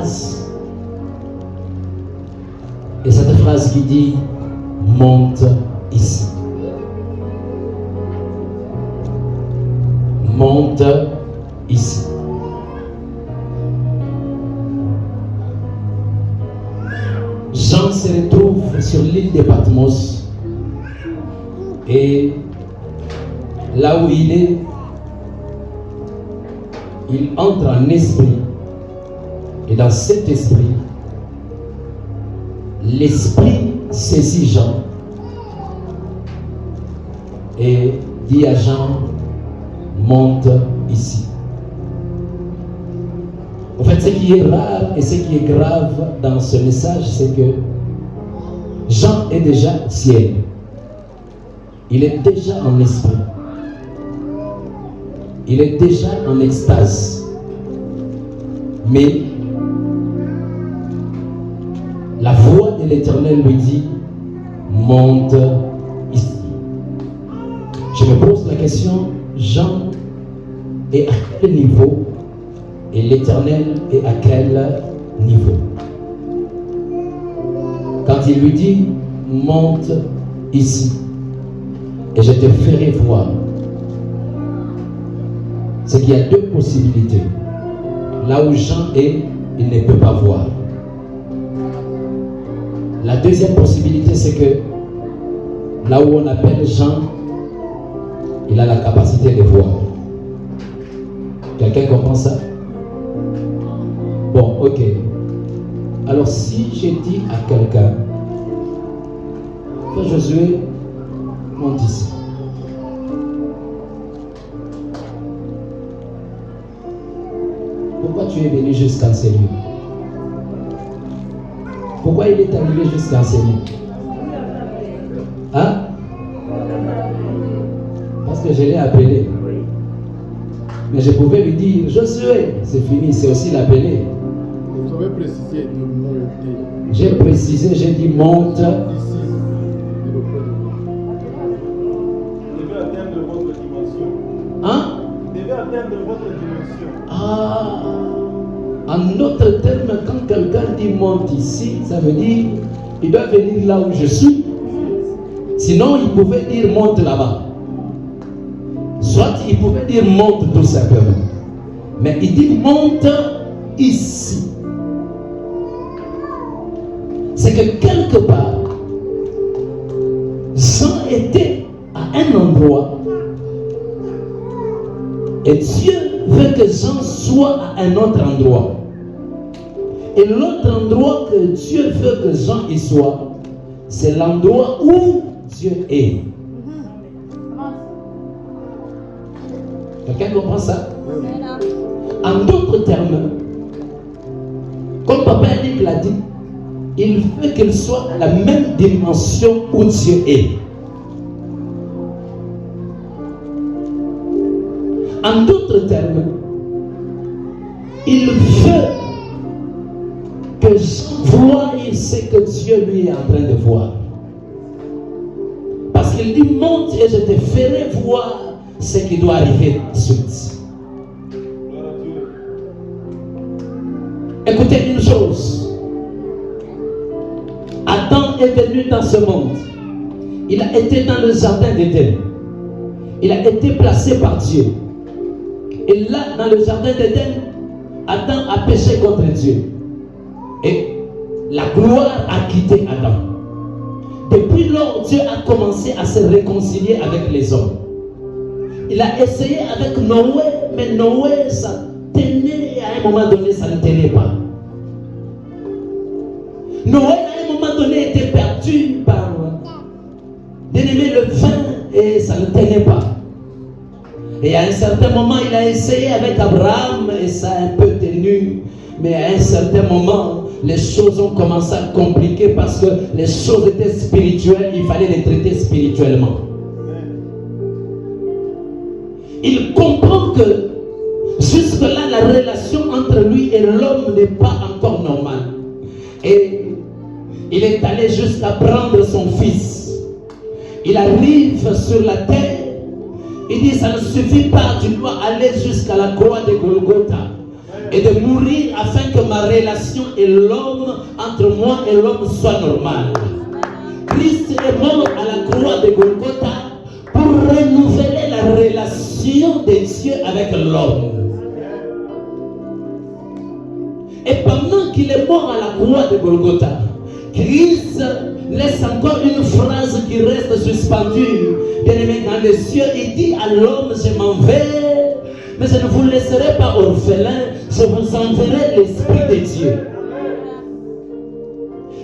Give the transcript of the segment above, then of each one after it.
phrase. Et cette phrase qui dit « monte ici ». Monte ici. Jean se retrouve sur l'île de Patmos et là où il est, il entre en esprit et dans cet esprit, l'esprit saisit Jean et dit à Jean, monte ici. En fait, ce qui est rare et ce qui est grave dans ce message, c'est que Jean est déjà au ciel. Il est déjà en esprit. Il est déjà en extase. Mais la voix de l'Éternel lui dit, monte ici. Je me pose la question, Jean est à quel niveau et l'Éternel est à quel niveau? Quand il lui dit, monte ici et je te ferai voir, c'est qu'il y a deux possibilités. Là où Jean est, il ne peut pas voir. La deuxième possibilité, c'est que là où on appelle Jean, il a la capacité de voir. Quelqu'un comprend ça? Bon, ok. Alors si je dis à quelqu'un, que Josué monte ici. Pourquoi tu es venu jusqu'à enseigner? Pourquoi il est arrivé jusqu'à enseigner? Hein? Parce que je l'ai appelé. Mais je pouvais lui dire, Josué, c'est fini, c'est aussi l'appeler. Vous avez précisé de monter. J'ai précisé, j'ai dit monte. Ici, vous devez atteindre votre dimension. Hein? Vous devez atteindre votre dimension. Ah, en autre terme, quand quelqu'un dit monte ici, ça veut dire il doit venir là où je suis. Sinon, il pouvait dire monte là-bas. Soit il pouvait dire monte tout simplement. Mais il dit monte ici. C'est que quelque part, Jean était à un endroit et Dieu veut que Jean soit à un autre endroit. Et l'autre endroit que Dieu veut que Jean y soit, c'est l'endroit où Dieu est. Quelqu'un comprend ça? En d'autres termes, comme Papa Eric l'a dit, il veut qu'il soit à la même dimension où Dieu est. En d'autres termes, il veut que Jean voie ce que Dieu lui est en train de voir. Parce qu'il dit, monte et je te ferai voir ce qui doit arriver ensuite. Écoutez une chose. Adam est venu dans ce monde. Il a été dans le jardin d'Éden. Il a été placé par Dieu. Et là, dans le jardin d'Éden, Adam a péché contre Dieu. Et la gloire a quitté Adam. Depuis lors, Dieu a commencé à se réconcilier avec les hommes. Il a essayé avec Noé, mais Noé, ça tenait et à un moment donné, ça ne tenait pas. Noé, à un moment donné, était perdu par d'aimer le vin et ça ne tenait pas. Et à un certain moment, il a essayé avec Abraham et ça a un peu tenu. Mais à un certain moment, les choses ont commencé à compliquer parce que les choses étaient spirituelles, il fallait les traiter spirituellement. Il comprend que jusque-là, la relation entre lui et l'homme n'est pas encore normale. Et il est allé jusqu'à prendre son fils. Il arrive sur la terre. Il dit, ça ne suffit pas, tu dois aller jusqu'à la croix de Golgotha. et de mourir afin que ma relation et l'homme, entre moi et l'homme, soit normale. Christ est mort à la croix de Golgotha pour renouveler la relation de Dieu avec l'homme. Et pendant qu'il est mort à la croix de Golgotha, Christ laisse encore une phrase qui reste suspendue, bien aimé, dans les cieux. Il dit à l'homme, je m'en vais, mais je ne vous laisserai pas orphelin, je vous enverrai l'Esprit de Dieu.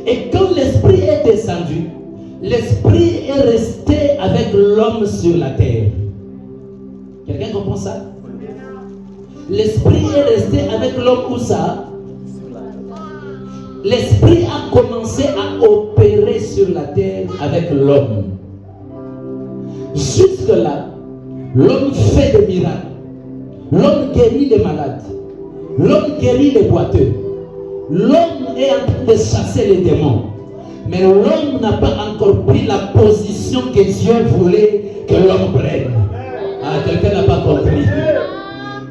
Et quand l'Esprit est descendu, l'Esprit est resté avec l'homme sur la terre. Quelqu'un comprend ça? L'Esprit est resté avec l'homme où ça? L'Esprit a commencé à opérer sur la terre avec l'homme. Jusque-là, l'homme fait des miracles. L'homme guérit les malades. L'homme guérit les boiteux. L'homme est en train de chasser les démons. Mais l'homme n'a pas encore pris la position que Dieu voulait que l'homme prenne. Ah, quelqu'un n'a pas compris.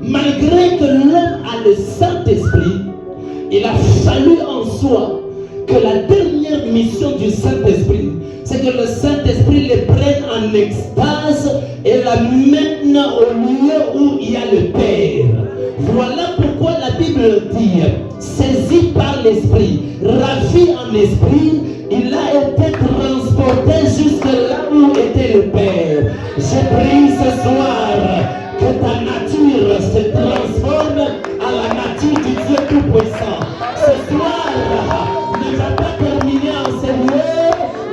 Malgré que l'homme a le Saint-Esprit, il a fallu en soi que la dernière mission du Saint-Esprit, c'est que le Saint-Esprit les prenne en extase et l'amène au lieu où il y a le Père. Voilà pourquoi la Bible dit, saisi par l'Esprit, ravi en esprit, il a été transporté jusque là où était le Père. Je prie ce soir que ta nature se transforme à la nature du Dieu Tout-Puissant. Ce soir ne va pas terminer en ce lieu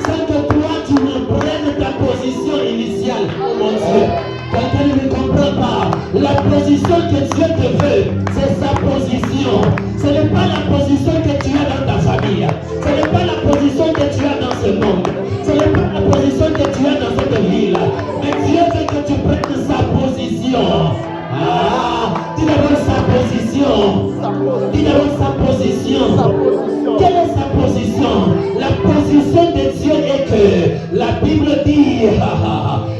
sans que toi tu ne prennes ta position initiale. Oh mon Dieu, quelqu'un ne me comprend pas. La position que Dieu te veut, c'est sa position. Ce n'est pas la position que tu as dans ta famille. Ce n'est pas la position que tu as dans ce monde. Ce n'est pas la position que tu as dans cette ville. Mais Dieu veut que tu prennes sa position. Ah, dis d'abord sa position. Dis d'abord sa position. Quelle est sa position? La position de Dieu est que la Bible dit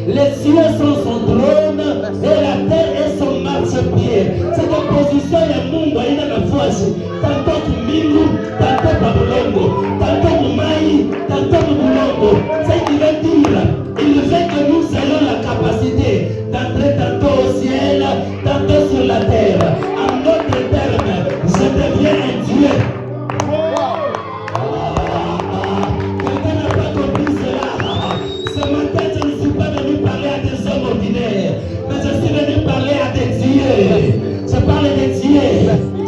les cieux sont son trône et la terre est son marchepied. Cette position est Mungu aina nafasi. Tantôt Mingu, tantôt Babulongo, tantôt Mumai, tantôt Mubulongo. C'est qu'il veut dire. Il veut que nous ayons la capacité d'entrer tantôt au ciel, tantôt sur la terre. En d'autres termes, je deviens un Dieu. Quelqu'un n'a pas compris cela. Ce matin, je ne suis pas venu parler à des hommes ordinaires, mais je suis venu parler à des dieux. Je parle des dieux.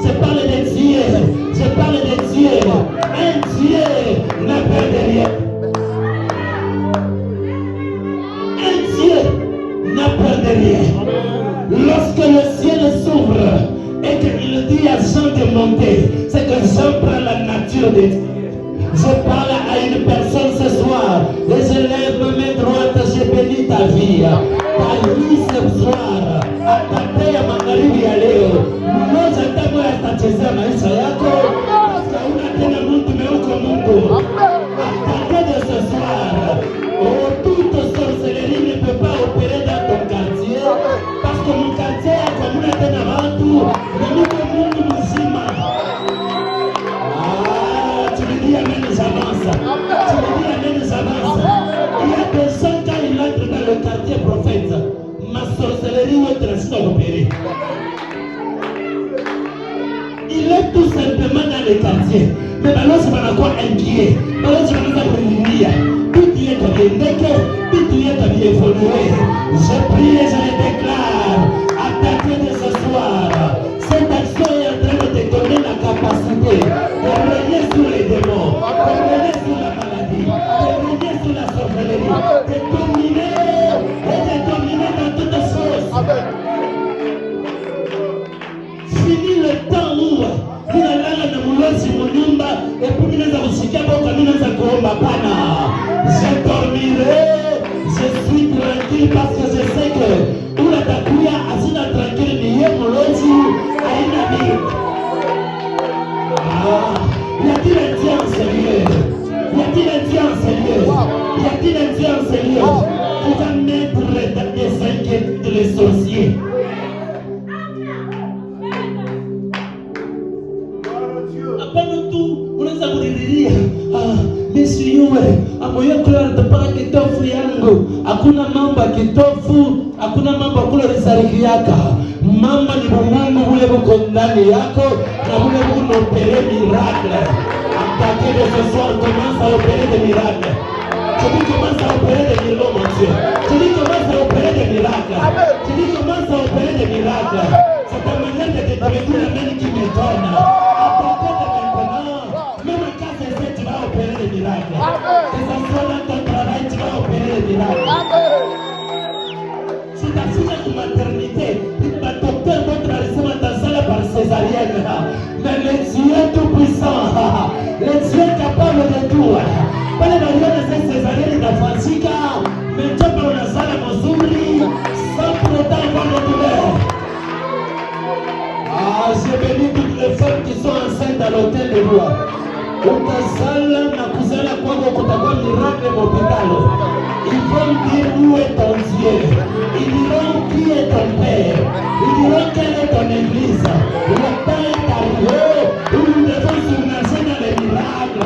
Je parle des dieux. Je parle des dieux. Un Dieu n'a peur de rien. N'a peur de rien. Lorsque le ciel s'ouvre et qu'il dit à Jean de monter, c'est que Jean prend la nature de Dieu. Je parle à une personne ce soir et je lève ma main droite, je bénis ta vie. Ta vie ce soir, atatea magharibi ya leo, mmoja tamu atachezea maisha yako, parce que una tena mtu meuko Mungu. À partir de ce soir, toute sorcellerie ne peut pas opérer dans ton quartier, parce que mon quartier est comme une antenne avant tout, mais nous comme Mungu mzima. Ah, tu me dis amen, j'avance. Tu me dis amen, j'avance. Il y a des gens quand ils entrent dans le quartier prophète, ma sorcellerie est restée opérée. Il est tout simplement dans le quartier. Mais maintenant, c'est pas encore inquiet. Maintenant, c'est pas encore prier. Tout y est comme tout y est comme évolué. Je prie et je le déclare. À partir de ce soir, cette action est en train de te donner la capacité de régner sur les démons, de régner sur la maladie, de régner sur la sorcellerie, de dominer dans toutes choses. Fini le temps où ninalala na mulozi munyumba epi minaanza kusikia boka minaanza kuomba pana. Je dormirai, je suis tranquille parce que je sais que ula takuya asina tranquille ni ye mulozi aina mimi. Y a-t-il un Dieu en sérieux? Y a-t-il un Dieu en sérieux? Y a-t-il un Dieu en sérieux qui va mettre dans des inquiétudes les sorciers? unaanza kulilia, nisiue, amoyo kula mpaka kitofu yangu. Hakuna mambo ya kitofu, hakuna mambo ya kula risariki yaka. Mama ni Mungu ule buko ndani yako na ule buko opérer miracle. À partir de ce soir, commence à opérer des miracles. Je dis commence à opérer des miracles, mon Dieu. Je dis commence à opérer des miracles. Je dis commence à opérer des miracles. C'est ta manière de te devenir la main qui m'étonne. À partir de maintenant, même quand c'est fait, tu vas opérer des miracles. Que ce soit dans ton travail, tu vas opérer des miracles. Si tu as fini ta maternité, le docteur va te recevoir ta salle par césarienne. Mais le Dieu tout-puissant, le Dieu capable de tout. Pale naliona sasa césarienne inafanyika, mtoto anazala mzuri, sans pour autant avoir de douleur. Je bénis toutes les femmes qui sont enceintes dans l'hôtel de loi. Utazala na kuzala kwako kutakuwa miracle m'hôpital. Ils vont dire où est ton Dieu. Ils diront qui est ton Père. Ils diront quelle est ton Église. Le temps est arrivé où nous devons surnager dans les miracles.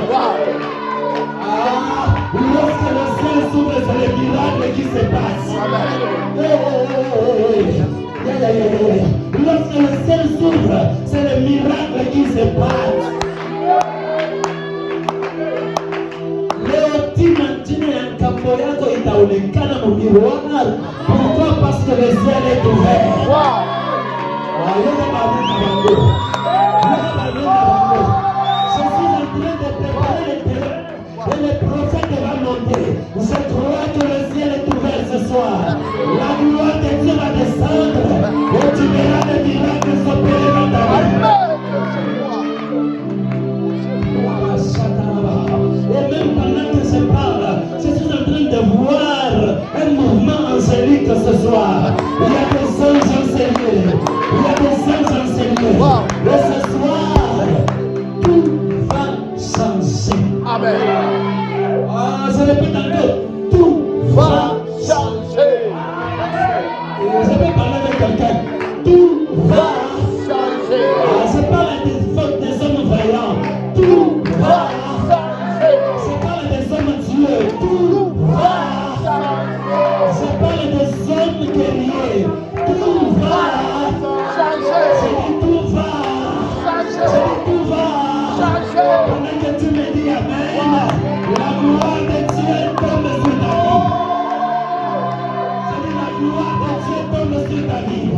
Lorsque le ciel s'ouvre, c'est les miracles qui se passent. Lorsque le ciel s'ouvre, c'est les miracles qui se passent. Leo tima jina ya kambo yako itaonekana mu miroir. Pourquoi? Parce que le ciel est ouvert. Je suis en train de préparer le terrain et le prophète va monter. Je crois que le ciel est ouvert ce soir. La gloire de Dieu va descendre et tu verras les miracles s'opérer dans ta vie. Et même pendant que je parle, je suis en train de voir un mouvement angélique ce soir. Il y a des anges enseignés. Il y a des anges enseignés. Et ce soir, tout va changer. Amen. Je répète encore, tout va changer. Je vais parler avec quelqu'un. Tout va changer. Je parle des hommes voyants. Tout va changer. Je parle des hommes Dieu. Tout va changer. Je parle des hommes guerriers. Tout va changer. Je dis tout va changer. Je dis tout va changer. Pendant que tu me dis Amen, la gloire de Dieu tombe sur ta vie. Je dis la gloire de Dieu tombe sur ta vie.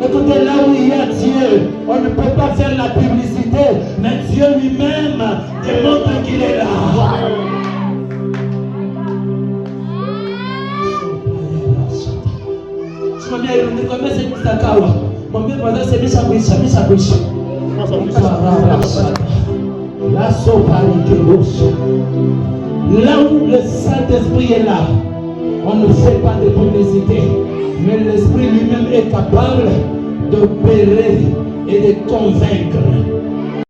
Écoutez, là où il y a Dieu, on ne peut pas faire la publicité, mais Dieu lui-même démontre qu'il est là. Là où le Saint-Esprit est là, on ne fait pas de publicité, mais l'Esprit lui-même est capable d'opérer et de convaincre.